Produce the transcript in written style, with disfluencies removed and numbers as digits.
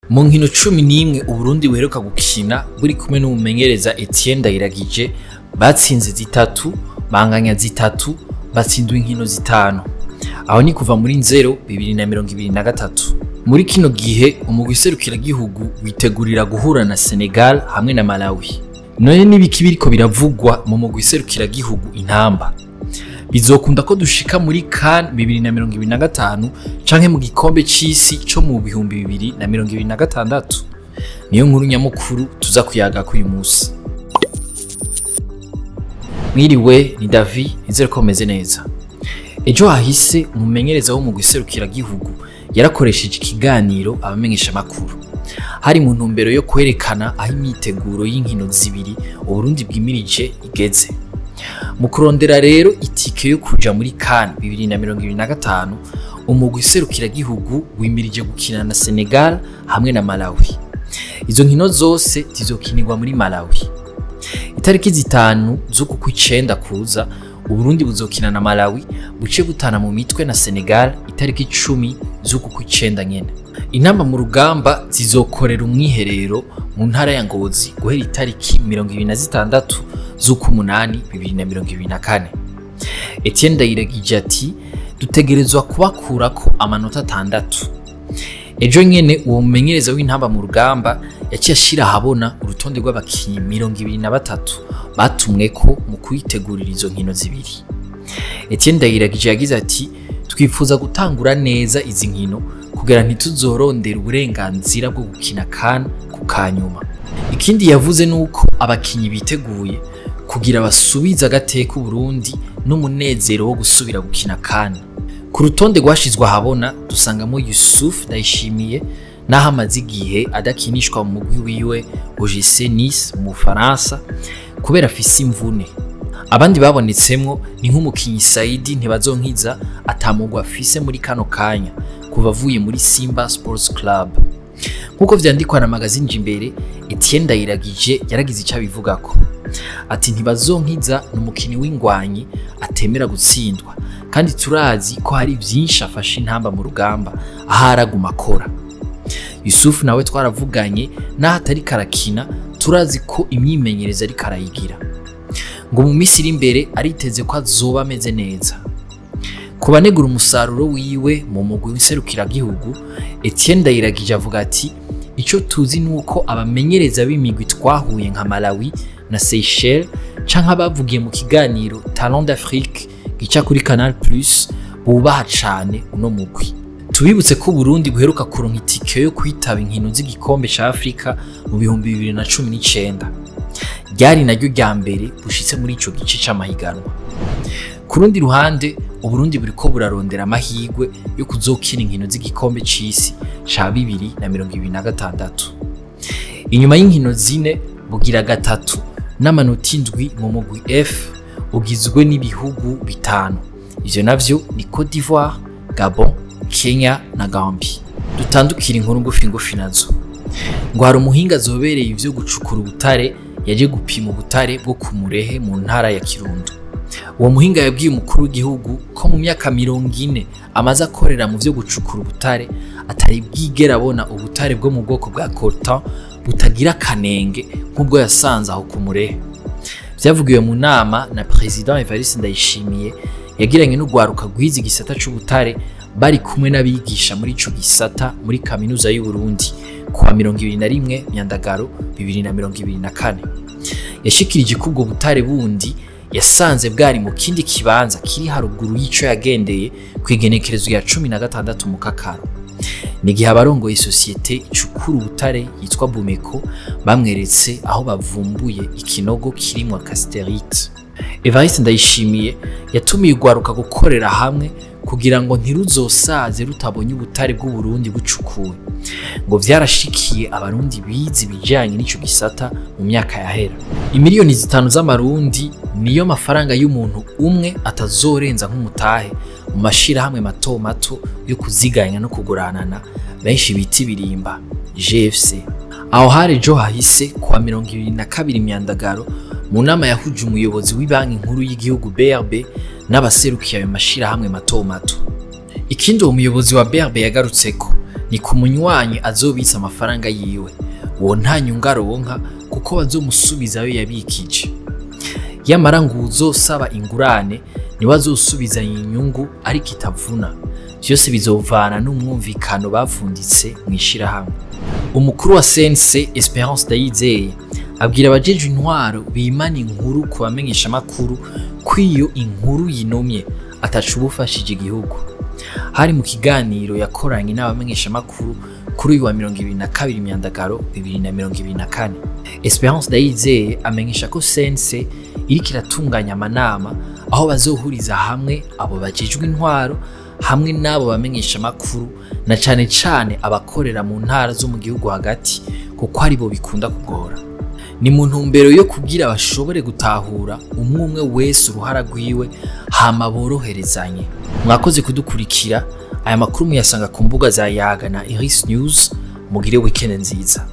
Mu nkino 11 Uburundi buheruka gukina buri kumwe n'umumenyereza Etienne Ndayiragije batsinze zitatu, banganya zitatu, batsindwa inkino zitanu. Aho ni kuva muri 2023. Muri kino gihe umugwi serukiragihugu witegurira guhura na Sénégal hamwe na Malawi. None nibiki biriko biravugwa mu mugwi serukiragihugu Intamba? Bizokunda ko dushika muri kandi 2025 canke mu gikombe c'isi cyo mu 2026? Niyo nkuru nyamukuru tuza kuyaga ku uyu munsi. Mwiriwe, ni David, nizere ko meze neza. Ejo hahise umumenyereza wo mu giserukiragihugu yarakoresheje ikiganiro abamenyesha makuru. Hari mu ntumbero yo kwerekana aho imyiteguro y'inkino zibiri Uburundi bwimirije igeze. Mu kurondera rero itike yo kuja muri kandi 2025, umugwi serukiragihugu wimirije gukina na Sénégal hamwe na Malawi. Izo nkino zose zizokinirwa muri Malawi. Itariki zitanu z'uku kw'icenda kuza Uburundi buzokina na Malawi buce butana mu mitwe na Sénégal itariki 10 z'uku kw'icenda nyene. Intamba mu rugamba zizokorera umwiherero mu ntara ya Ngozi guhera itariki 26 z'uku munani 2024. Etienne Ndayiragije ati dutegerezwa kubakurako amanota 6. Ejo nyene uwo mumenyereza w'intamba mu rugamba yaciye ashira habona urutonde rw'abakinyi 23 batumweko mu kwitegurira izo nkino zibiri. Etienne Ndayiragije yagize ati twifuza gutangura neza izi nkino kugira ntituzorondera uburenganzira bwo gukina kandi ku kanyuma. Ikindi yavuze nuko abakinyi biteguye kugira basubiza agateka Uburundi n'umunezero wo gusubira gukina kandi. Ku rutonde rwashizwe habona dusangamo Yusuf Ndayishimiye naho amaze igihe adakinishwa mu mugwi wiwe Vyose mu Faransa kubera afise imvune. Abandi babonetsemwo ni nk'umukinyi Saidi ntibazonkiza atamugwa afise muri kano kanya kuva avuye muri Simba Sports Club. Nkuko vyandikwa na magazine Jimbere, Etienne Ndayiragije yaragize icyo abivugako. Ati ntibazonkiza n'umukinyi w'ingwanyi atemera gutsindwa, kandi turazi ko hari byinshi afashe intamba mu rugamba aharaguma akora. Yusuf nawe twaravuganye naho atari karakina, turazi ko imyimenyereza ari karayigira. Ngo mu minsi iri imbere ariteze ko azoba ameze neza. Kubanegura umusaruro wiwe mu mugwi w'iserukiragihugu, Etienne Ndayiragije avuga ati ico tuzi nuko abamenyereza b'imigwi twahuye nka Malawi na Seychelles canke abavugiye mu kiganiro Talent d'Afrique gica kuri Canal+ bubaha cane uno mugwi. Tubibutse ko Uburundi buheruka kuronka itike yo kwitaba inkino z'igikombe ca Afrika mu 2019. Ryari naryo rya mbere bushitse muri ico gice c'amahiganwa. Ku rundi ruhande Uburundi buriko burarondera amahirwe yo kuzokina inkino z'igikombe c'isi ca 2026. Inyuma y'inkino zine bugira gatatu n'amanota 7 mu mugwi F ugizwe n'ibihugu bitanu. Ivyo navyo ni Côte d'Ivoire, Gabon, Kenya na Gambia. Dutandukira inkuru ngufi nazo. Ngo hari umuhinga azobereye ivyo gucukura ubutare yaje gupima ubutare bwo ku Murehe mu ntara ya Kirundo. Uwo muhinga yabwiye umukuru w'igihugu ko mu myaka 40 amaze akorera mu vyo gucukura ubutare atari bwigera abona ubutare bwo mu bwoko bwa coltan butagira kanenge nk'ubwo yasanze aho ku Murehe. Vyavugiwe mu nama na President Vyose Ndayishimiye yagiranye n'ugwaruka rwizi gisata c'ubutare bari kumwe n'abigisha muri ico gisata muri kaminuza y'u Burundi kuwa 21 Myandagaro 2024. Yashikirije ko ubwo butare bundi yasanze bwari mu kindi kibanza kiri haruguru y'ico yagendeye kwigenekerezo ya 16 mu Kakaro. Nigihe abarongoye societe icukura ubutare yitwa Bumeko bamweretse aho bavumbuye ikinogo kirimo casterite. Vyose Ndayishimiye yatumiye ugwaruka gukorera hamwe kugira ngo ntiruzosaze rutabonye ubutare bw'u Burundi bucukuwe. Ngo vyarashikiye abarundi bizi bijanye n'ico gisata mu myaka yahera. Imiliyoni 5 z'amarundi niyo mafaranga y'umuntu umwe atazorenza nk'umutahe mu mashira hamwe mato mato yo kuziganya no kuguranana benshi biti birimba Vyose. Aho hari jo hahise kwa 22 Myandagaro mu nama yahuje umuyobozi w'ibanki nkuru y'igihugu BRB n'abaserukiye ayo mashira hamwe mato mato. Ikindi uwo muyobozi wa BRB yagarutseko ni ku munywanyi azobitsa amafaranga yiwe, uwo nta nyungu aronka kuko bazomusubiza ayo yabikije. Yamara ngo uzosaba ingurane niwe azosubiza inyungu ariko itavuna. Vyose bizovana n'umwumvikano bavunditse mw'ishirahamwe. Umukuru wa CNC Esperance Ndayizeye abwira abajeje intwaro bimana inkuru ku bamenyesha makuru kwiyo inkuru yinomye atacu bufashije igihugu. Hari mu kiganiro yakoranye n'abamenyesha makuru kuri uyu wa 22 Myandagaro 2024. Esperance Ndayizeye amenyesha ko CNC iriko iratunganya amanama aho bazohuriza hamwe abo bajejwe intwaro hamwe n'abo bamenyesha makuru na cane abakorera mu ntara zo mu gihugu hagati kuko ari bo bikunda kugora. Ni mu ntumbero yo kugira bashobore gutahura umwe wese uruhara rwiwe hama boroherezanye. Mwakoze kudukurikira, aya makuru muyasanga ku mbuga za Yaga na Iris News. Mugire weekend nziza.